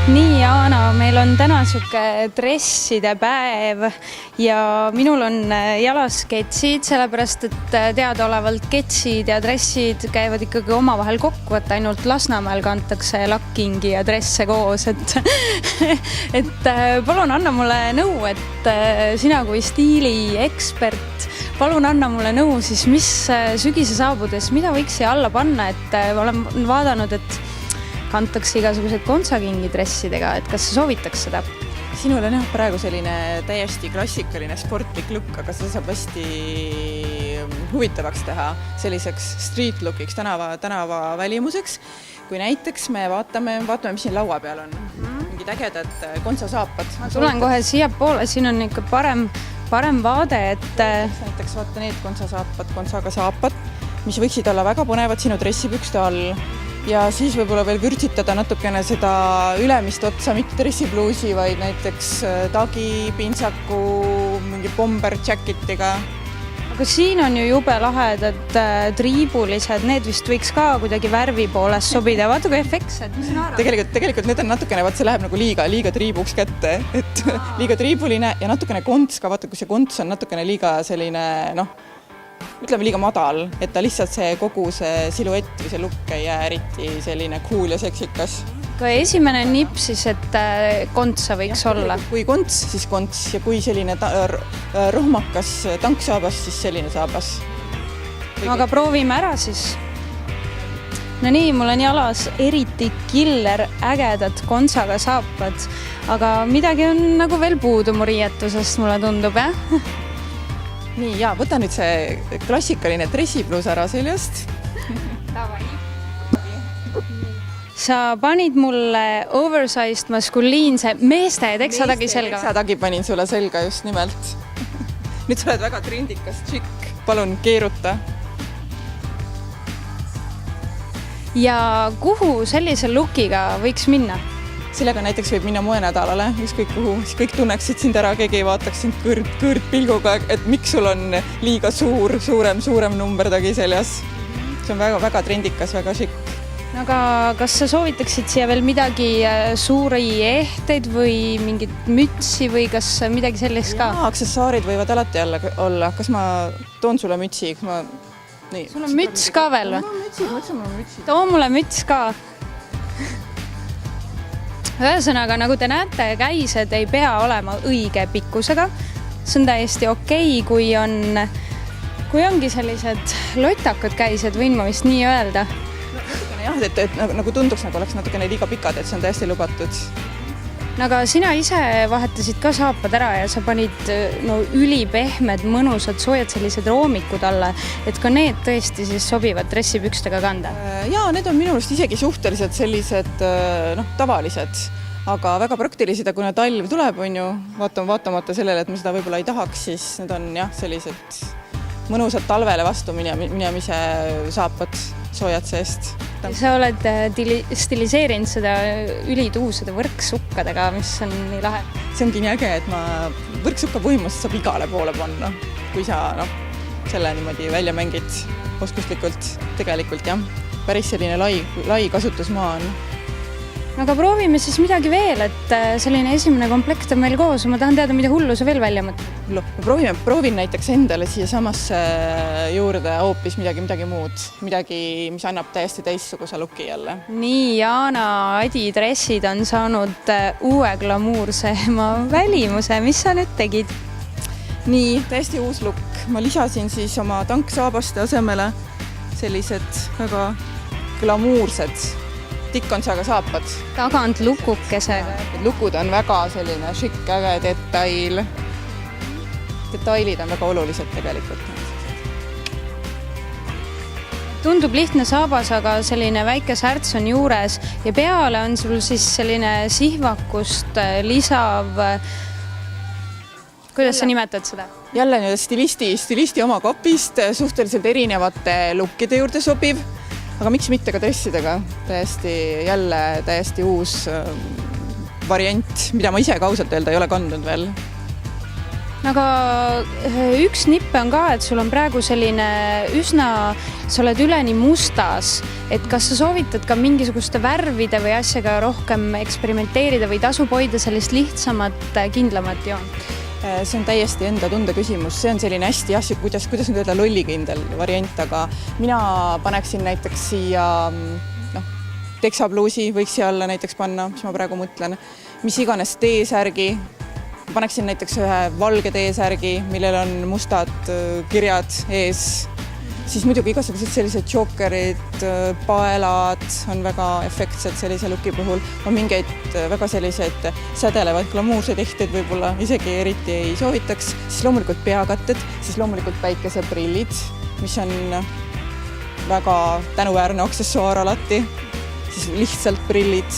Nii, Jaana, meil on täna siuke dresside päev ja minul on jalas ketsid, sellepärast et teadaolevalt ketsid ja dressid käivad ikkagi omavahel kokku, et ainult Lasnamäel kantakse lakkingi ja dresse koos. Et palun anna mulle nõu, et sina kui stiiliekspert, palun anna mulle nõu siis, mis sügise saabudes, mida võiks siia alla panna, et olen vaadanud, et kantakse igasugused kontsakingi dressidega, et kas sa soovitaks seda? Sinul on praegu selline täiesti klassikaline sportlik look, aga seda saab hästi huvitavaks teha selliseks street lookiks, tänava välimuseks. Kui näiteks me vaatame, mis siin laua peal on. Mingid ägedad kontsasaapad. Ma tulen kohe siia poole, siin on ikka parem vaade, et... Näiteks vaata need kontsaga saapad, mis võiksid olla väga põnevad sinu dressipükste all. Ja siis võib-olla veel vürtsitada natukene seda ülemist otsa, mitte dressipluusi, vaid näiteks tagi, pintsaku, mingi bomber jacketiga. Aga siin on ju jube lahedad triibulised, need vist võiks ka kuidagi värvi poolest sobida. Vaata kui efektsed, mis on arvad? Tegelikult need on natukene, see läheb nagu liiga triibuks kätte, et liiga triibuline ja natukene konts ka, vaata kui see konts on natukene liiga selline, ütleme liiga madal, et ta lihtsalt kogu see siluett või see look ei jää eriti selline cool ja seksikas. Ka esimene nipp siis, et kontsa võiks olla. Kui konts, siis konts ja kui selline rohmakas tanksaabas, siis selline saabas. Aga proovime ära siis. No nii, mul on jalas eriti killer ägedad kontsaga saapad, aga midagi on nagu veel puudu mu riietusest, mulle tundub, jah? Nii, ja võta nüüd see klassikaline dressipluus ära seljast. Sa panid mulle oversized maskuliinse meeste teksatagi selga. Teksatagi panin sulle selga just nimelt. Nüüd sa oled väga trendikas tšikk. Palun keeruta. Ja kuhu sellise lookiga võiks minna? Sellega näiteks võib minna moenädalale, ükskõik kuhu, siis kõik tunneksid sind ära, keegi ei vaataks sind kõrd pilguga, et miks sul on liiga suurem number tagi seljas. See on väga trendikas, väga šikk. Aga kas sa soovitaksid siia veel midagi suuri ehteid või mingit mütsi või kas midagi sellist ka? Aksessaarid võivad alati olla. Kas ma toon sulle mütsi? Sul on müts ka veel? Too mulle müts ka. Ühesõnaga, nagu te näete, käised ei pea olema õige pikkusega. See on täiesti okei, kui ongi sellised lotakad käised, võin ma vist nii öelda. Jah, et nagu tunduks, nagu oleks natukene liiga pikad, et see on täiesti lubatud. Aga sina ise vahetasid ka saapad ära ja sa panid ülipehmed, mõnusad, soojad sellised roomikud alla, et ka need tõesti siis sobivad dressipükstega kanda? Jaa, need on minu arust isegi suhteliselt sellised tavalised, aga väga praktilised ja kuna talv tuleb, vaatamata sellele, et me seda võib-olla ei tahaks, siis need on sellised mõnusad talvele vastu minemise saapad, soojad seest. Sa oled stiliseerinud seda ülituusade võrksukkadega, mis on nii lahe. See ongi nii äge, et võrksukka põhimõtteliselt saab igale poole panna, kui sa selle niimoodi välja mängid oskuslikult. Tegelikult jah, päris selline lai kasutusmaa on. Aga proovime siis midagi veel, et selline esimene komplekt on meil koos. Ma tahan teada, mida hullu sa veel välja mõtled. Proovin näiteks endale siia samasse juurde hoopis midagi muud. Midagi, mis annab täiesti teistsuguse looki jälle. Nii, Jaana Adi dressid on saanud uue glamuursema välimuse. Mis sa nüüd tegid? Nii, täiesti uus look. Ma lisasin siis oma tanksaabaste asemele sellised väga glamuursed tikkontsaga saapad. Tagant lukukesega. Lukud on väga selline šikk, äge detail. Detailid on väga olulised tegelikult. Tundub lihtne saabas, aga selline väike särts on juures ja peale on sul siis selline sihvakust lisav... Kuidas sa nimetad seda? Jälle stilisti oma kopist suhteliselt erinevate lookide juurde sobiv. Aga miks mitte ka dressidega? Täiesti uus variant, mida ma ise ka ausalt öelda ei ole kandnud veel. aga üks nippe on ka, et sul on praegu selline sa oled üleni mustas, et kas sa soovitad ka mingisuguste värvide või asjaga rohkem eksperimenteerida või tasub hoida sellist lihtsamat, kindlamat joont? See on täiesti enda tunde küsimus, see on selline hästi kuidas nüüd öelda lollikindel variant, aga mina paneksin näiteks siia teksabluusi võiks siia alla näiteks panna, mis ma praegu mõtlen, mis iganes T-särgi, paneksin näiteks ühe valge T-särgi, millel on mustad kirjad ees, siis muidugi igasugused sellised jokerid, paelad on väga efektsed sellise looki puhul, on mingeid väga sellised sädelevad glamuurseid ehteid võib-olla isegi eriti ei soovitaks, siis loomulikult peakatted, siis loomulikult päikeseprillid, mis on väga tänuväärne aksessuaar alati, siis lihtsalt prillid.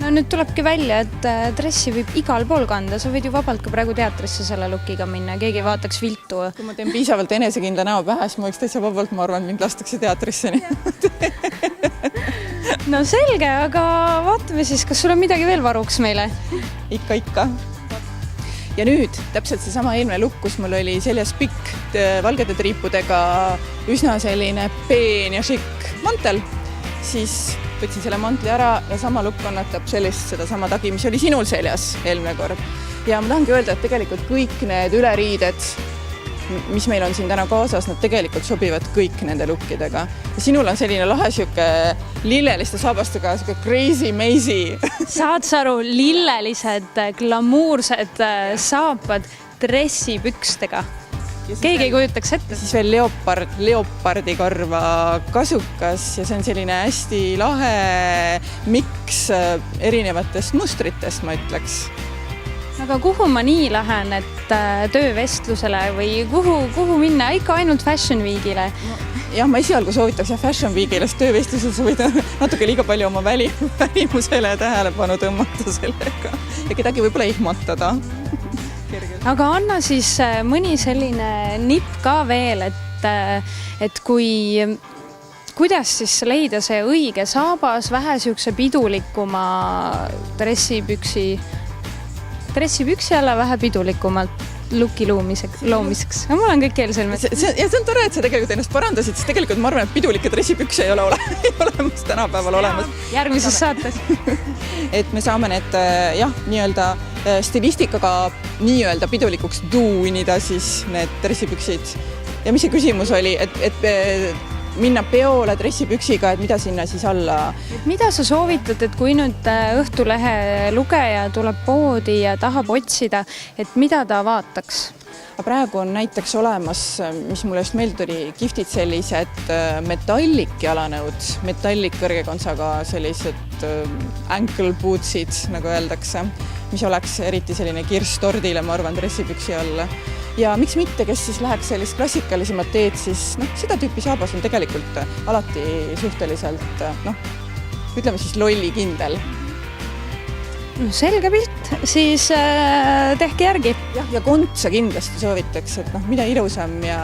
No nüüd tulebki välja, et dressi võib igal pool kanda, sa võid ju vabalt ka praegu teatrisse selle lookiga minna, keegi vaataks viltu. Kui ma teen piisavalt enesekindla näo pähe, siis ma võiks täitsa vabalt, ma arvan, mind lastakse teatrisse. No selge, aga vaatame siis, kas sul on midagi veel varuks meile? Ikka. Ja nüüd täpselt seesama eelmine lukk, kus mul oli seljas pikk valgete triipudega üsna selline peen ja šikk mantel, siis võtsin selle mantli ära ja sama lukk kannatab sedasama tagi, mis oli sinul seljas eelmine kord. Ja ma tahangi öelda, et tegelikult kõik need üleriided, mis meil on siin täna kaasas, nad tegelikult sobivad kõik nende lukkidega. Ja sinul on selline lahe siuke lilleliste saabastega, siuke crazy mazy. Saad sa aru, lillelised, glamuursed saapad dressipükstega. Keegi ei kujutaks ette. Siis veel leopardi karva kasukas ja see on selline hästi lahe miks erinevatest mustritest, ma ütleks. Aga kuhu ma nii lähen, et töövestlusele või kuhu minna? Ikka ainult Fashion Weekile? Jah, ma esialgu soovitaks Fashion Weekile, sest töövestlusel sa võid natuke liiga palju oma välimusele tähelepanu tõmmata sellega ja kedagi võib-olla ihmatada. Aga anna siis mõni selline nipp ka veel, et kuidas siis leida see õige saabas, vähe siukse pidulikuma dressipüksi alla vähe pidulikumalt looki loomiseks. Mul on kõik keelselmed. See on tore, et sa tegelikult ennast parandasid, sest tegelikult ma arvan, et pidulikke dressipükse ei ole olemas tänapäeval olemas. Järgmises saates. Et me saame need nii-öelda stilistikaga nii-öelda pidulikuks tuunida siis need dressipüksid. Ja mis see küsimus oli, et minna peole dressipüksiga, et mida sinna siis alla? Mida sa soovitad, et kui nüüd Õhtulehe lugeja tuleb poodi ja tahab otsida, et mida ta vaataks? Praegu on näiteks olemas, mis mulle just meelde tuli, kihvtid sellised metallik jalanõud, metallik kõrgekontsaga sellised ankle bootsid, nagu öeldakse, mis oleks eriti selline kirstordile, ma arvan, dressipüksi alla. Ja miks mitte, kes siis läheks sellist klassikalisemat teed, siis seda tüüpi saabas on tegelikult alati suhteliselt, ütleme siis lollikindel. Selge pilt, siis tehke järgi. Ja kontsa kindlasti soovitaks, et mida ilusam ja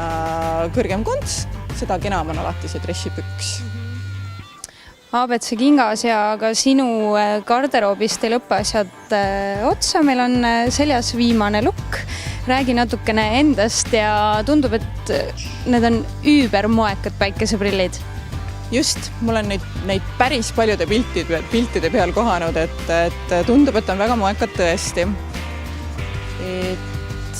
kõrgem konts, seda kenam on alati see dressipüks. ABC kingas ja ka sinu garderoobist ei lõppe asjad otsa. Meil on seljas viimane lukk. Räägi natukene endast ja tundub, et need on üübermoekad päikeseprillid. Just, mul on neid päris paljude piltide peal kohanud, et tundub, et on väga moekad tõesti.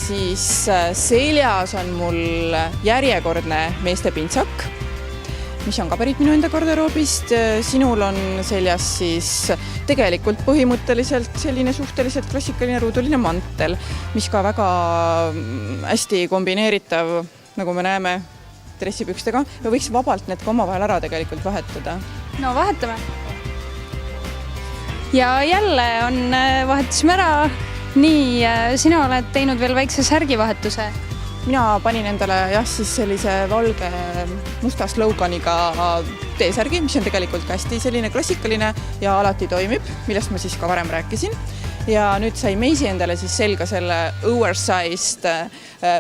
Siis seljas on mul järjekordne meeste pintsak, mis on ka pärit minu enda garderoobist. Sinul on seljas siis tegelikult põhimõtteliselt selline suhteliselt klassikaline ruuduline mantel, mis ka väga hästi kombineeritav, nagu me näeme, dressipükstega. Ja võiks vabalt need ka omavahel ära tegelikult vahetada. No vahetame. Ja jälle vahetasime ära. Nii, sina oled teinud veel väikse särgivahetuse. Mina panin endale siis sellise valge musta sloganiga T-särgi, mis on tegelikult hästi selline klassikaline ja alati toimib, millest ma siis ka varem rääkisin. Ja nüüd sai Meisi endale siis selga selle oversized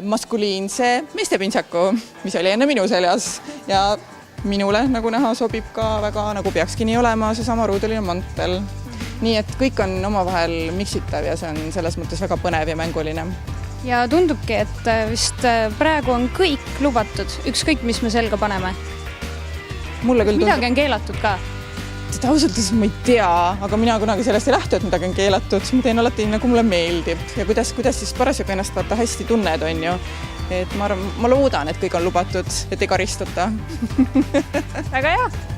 maskuliinse meestepintsaku, mis oli enne minu seljas. Ja minule, nagu näha, sobib ka väga, nagu peakski nii olema, see sama ruuduline mantel. Nii et kõik on omavahel miksitav ja see on selles mõttes väga põnev ja mänguline. ja tundubki, et vist praegu on kõik lubatud, ükskõik, mis me selga paneme. Mulle küll midagi on keelatud ka. Seda ausalt siis ma ei tea, aga mina kunagi sellest ei lähtu, et midagi on keelatud. Ma teen alati nagu mulle meeldib ja kuidas siis parasjagu ennast vaata hästi tunned, on ju. Et ma loodan, et kõik on lubatud, et ei karistata. Väga hea!